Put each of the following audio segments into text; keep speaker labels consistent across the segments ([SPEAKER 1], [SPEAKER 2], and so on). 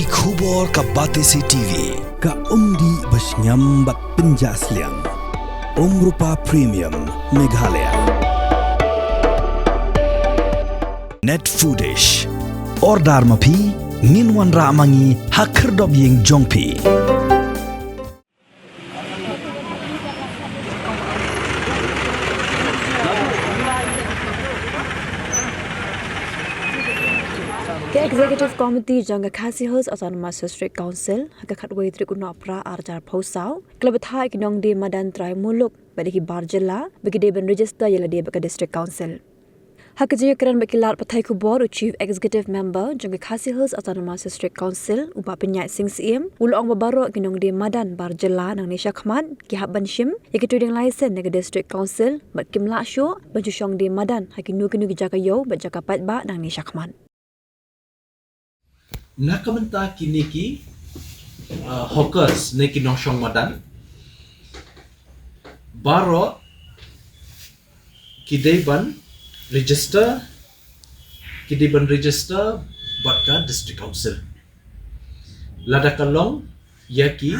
[SPEAKER 1] Ki khubor ka Batesi TV
[SPEAKER 2] ka umdi basnyambat penjaslian Rupa Premium Meghalaya
[SPEAKER 1] Net Foodish Ordar mapi Nginwan ramangi Hakerdob ying jongpi
[SPEAKER 3] The Executive Committee Janga Khasi Hills Autonomous District Council Hakakatway Trikuna Pra Arjar Posau Klabathai Kinong de Madan Trai Muluk Badiki Barjela Bagi Ben Register Yelade Baka District Council Hakajiya Kran Bakilar Pathai Kubor Chief Executive Member Janga Khasi Hills Autonomous District Council Upa Penyat Sing Siem Ulong Babaro Kinong de Madan Barjela Nang Nisha Khman Kihab Banshim Yakituding License Naga District Council Bat Kimla Sho Banjushong de Madan Hakinu Kinu Jakayo Bat Jakapat Ba Nang Nisha Khman
[SPEAKER 4] Nakamenta kini ki hawkers ne ki noshong madan baro kideban register batka district council lada kalong yaki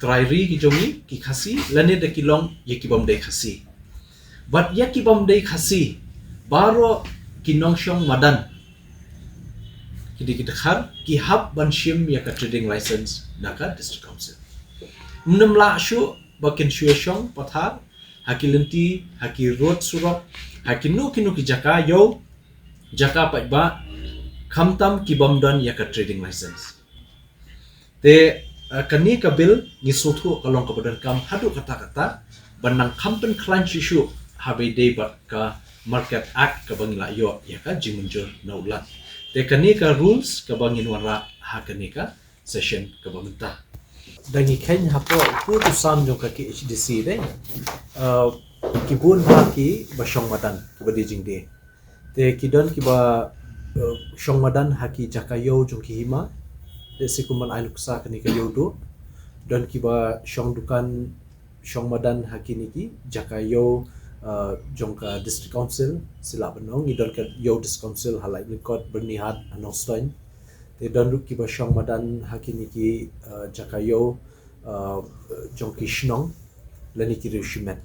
[SPEAKER 4] trairi ki jongi ki khasi lane de kilong yaki bomde khasi but yaki bomde khasi baro ki noshong madan Kidi kita khar ki hab banshim ya ka trading license naka district council. Mnamla shu bakin shueshong pathar hakilenti haki road surok hakinu kinu ki jaka yo jaka pa khamtam ki bamdan ya ka trading license. Te kani ka bill ni sothu kalong ka badan kam hadu kata banang kampen klan shu habe day bat ka market act ka bangla yo ya ka jimunjur naulat. Tekani ka rules ka bangin wara hakani ka session ka bamenta dangi kenya hapo ku tu sam jo ka ki HDC de ki bun ba ki ba shong madan ki ba dijing de te ki don ki ba shong madan haki jakayo jo ki hima de sikuman ainuk sa kani ka yodo don ki ba shong dukan shong madan haki niki jakayo jongka district council sila benong idon ke yo district council halai record bernihat anostoi te don ki ba shong madan hakini ki jakayo jongki shnong lani ki rishimen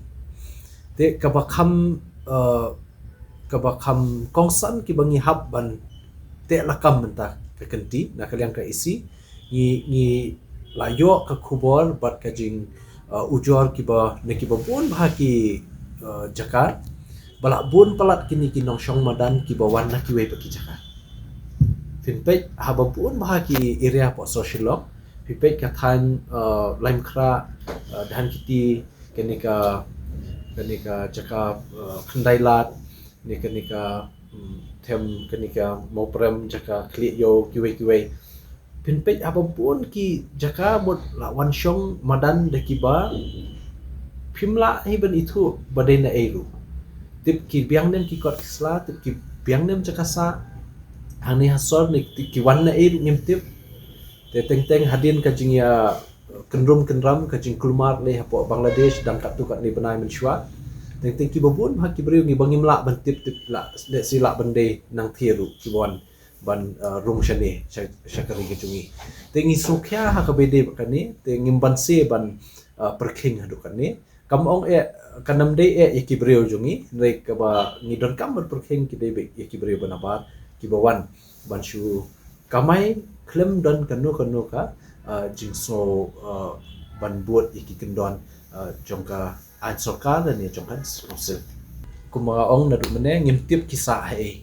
[SPEAKER 4] te kabakam kongsan ki bangi hab ban te lakam menta ka kenti na kaliang ka isi ni layo ka khubor bat ka jing ujor ki ba ne ki ba bon bahaki Jakar balak bun palat kini kinong shong madan ki bawan na kiwe pa ki Jakar finpek haba bun bahaki area po socialog finpek kathan laim kra dan kiti kenika jaka khandailat ni kenika them kenika moprem jaka kli yo kiwe finpek haba bun ki jaka mot lawan shong madan de kiba Pimla hiban itu badai na eru. Tip ki biang nem ki kot kisla, tip ki biang nem cakasa. Hani hasor ni ki wan na eru ngim tip. Te teng hadin kajing ya kenram kajing kulmar le hapo Bangladesh dan kat tu kat ni benai mensyua. Teng ki babun ha ki beriu ngi bangim la ban tip la de sila bande nang thiru ki bon ban rung shane syakari kajungi. Teng isukya ha ka bede bakani, teng ngimban se ban perking hadu kan ni. Kamong kanam day yaki brio jungi rek ba ngidon kam berperkheng ki debe yaki brio banabar ki bawan banshu kamai klem don kanu ka jingso ban buat yaki kendon jongka an sarkar dan ya jongka council kuma ong nadu mene ngimtip kisah hai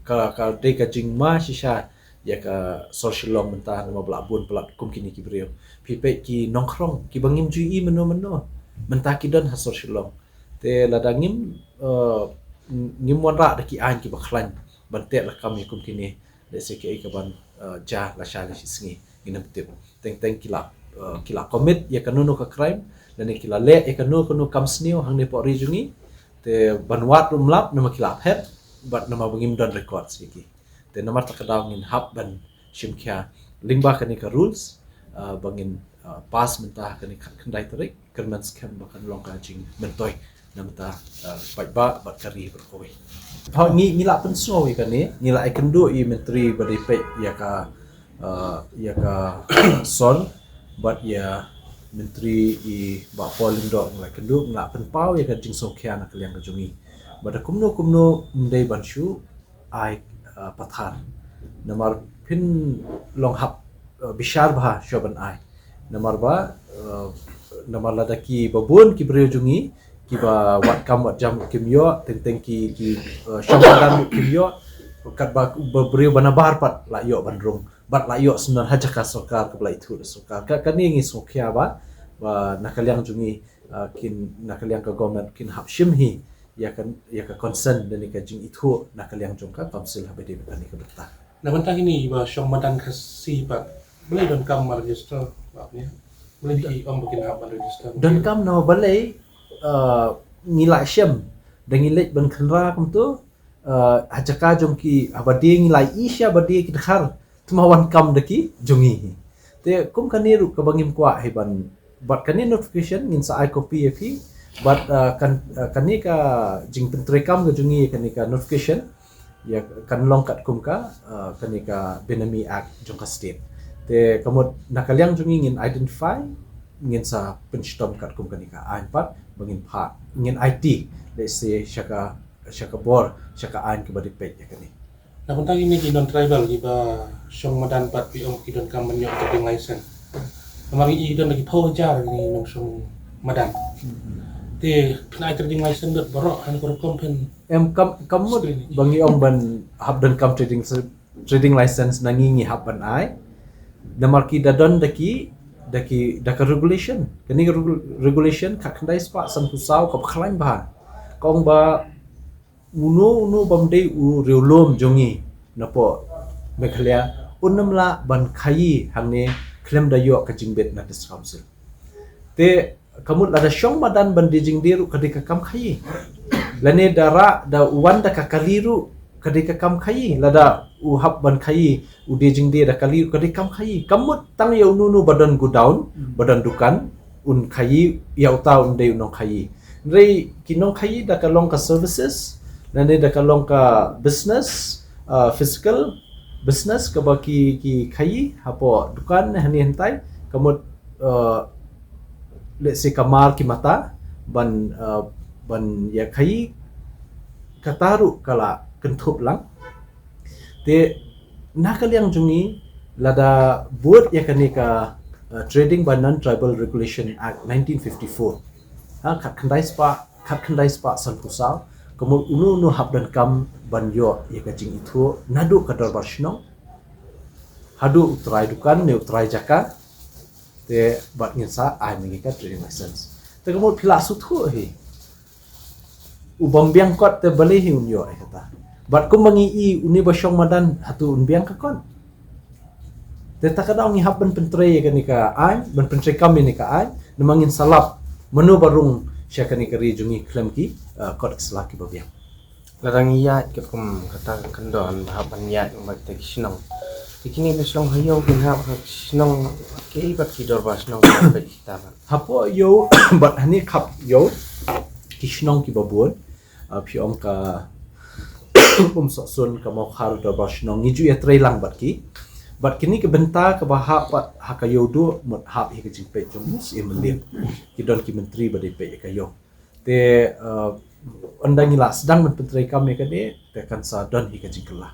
[SPEAKER 4] ka de ka jingma shisha ya ka social long mentah nama belabun pelat kum kini ki brio pipe ki nongkrong ki bangim jui meno mentah ki don ha social long te ladangim ngim wanra de ki an ki baklan bantet la kam kum kini de se ki ka ban ja la sha la singi ginam tip teng kila commit ya kanu ka crime dan kila le ya kanu kam sniu hang ne po rijungi te banwat rumlap nama kila het bat nama bangim don record siki te nomor takadaw ngin hab ban shimkya lingba kani ka rules bangin pas mentah kani kandai tarik kerman scam bakan longka jing mentoy namta ba bat kari berkoi ha ni la penso kani ni la ikendu i menteri beripe ya ka ya ka sol but ya menteri I ba polling dok ngai kenduk ngak penpau ya ka jing songkya nak liang ka jungi bada kumno mdei banshu ai pathar namar pin long hap bishar bha shoban ai namar ba namar ladaki babun ki breu jungi ki ba wat kam wat jam kimyo tenteng ki shamadan kimyo kat ba breu banabar pat la yo bandrung bat la yo senar haja ka sokar ka blai thu sokar ka ni ngi sokya ba nakaliang jungi kin nakaliang ka government kin hap shim hi ya ka concern dan ka jing itu nakaliang jongka council habede ni ka beta
[SPEAKER 5] na bantah ini ba syong madan kasi ba boleh don kam register ba ni boleh di bikin hap register
[SPEAKER 4] dan kam no balai ngilai syam dan ngilai ban khenra kam tu hajaka jongki abadi ngilai isya abadi ki dakhar tumawan kam deki jongi te kum kaniru ka bangim kwa heban but kani notification ngin sa I copy fi but kani ka jing pentrekam ga jungi kani ka notification ya kan longkat kum ka kani ka benami act jongka state te kamot nakaliang jungi ngin identify ngin sa penstom kat kum kani ka A4 bangin pha ngin IT let's say syaka bor syaka ain ke badi page ya kani
[SPEAKER 5] na bantah ini ki non tribal ki ba syong madan pat pi ki don kam menyok trading license Namari I don lagi tahu jar ni nong syong madan te kena trading license dot borok han ko kompen
[SPEAKER 4] kamu bangi ong ban hab dan kam trading license nangi hab ban ai namar ki dadon daki regulation kani regulation ka kandai spa san pusau ka khlain ba kong ba unu bamdei u reulom jongi napo Meghalaya unamla ban khayi hangne klem da yo ka jingbet na dis council te kamut ada syong madan ban dijing diru kadika kam khayi lane dara da wanda ka kaliru kadika kam khayi lada u hab ban khayi u dijing de da kaliru kadika kam khayi kamut tang yo nunu badan go down badan dukan un khayi ya utau de unong khayi rei kinong khayi da kalong ka services lane da kalong ka business physical business ka baki ki khayi hapo dukan hani hentai kamut let's say kamar ki mata ban ya khayi kataru kala kentup lang te nakaliang jungi lada buat ya kanika trading by non tribal regulation act 1954 kat khandai spa san pusau kamul unu hab dan kam ban yo ya kajing itu nadu kadar barshnong hadu utrai dukan ne utrai jaka te bat nginsa ai mengi ka trading license te kamul pila suthu hi ubambiang kot te bali hi unyo ai kata bat kum mangi I uni basyong madan hatu unbiang ka kon te takadaw ngi hab ban pentre ya kanika ai ban pentre kam ni ka ai namangin salap menu barung siya kanika ri jungi klem ki kot selaki babiang
[SPEAKER 6] larang iya ke kum kata kendon bahaban ya mak tek sinong tikini beslong hayo bin hab sinong ke ibat kidor basnong ba kita ba
[SPEAKER 4] hapo yo bat hani khap yo kisnong ki babun piom ka so ka mau khar do basnong ngiju ya trailang bat kini ke benta ke bahap pat hakayo do mot hap hi ke jingpe jumus emelim kidon ki menteri bade pe kayo te andang ila sedang menteri kami kade te kan sa don hi ke jingkelah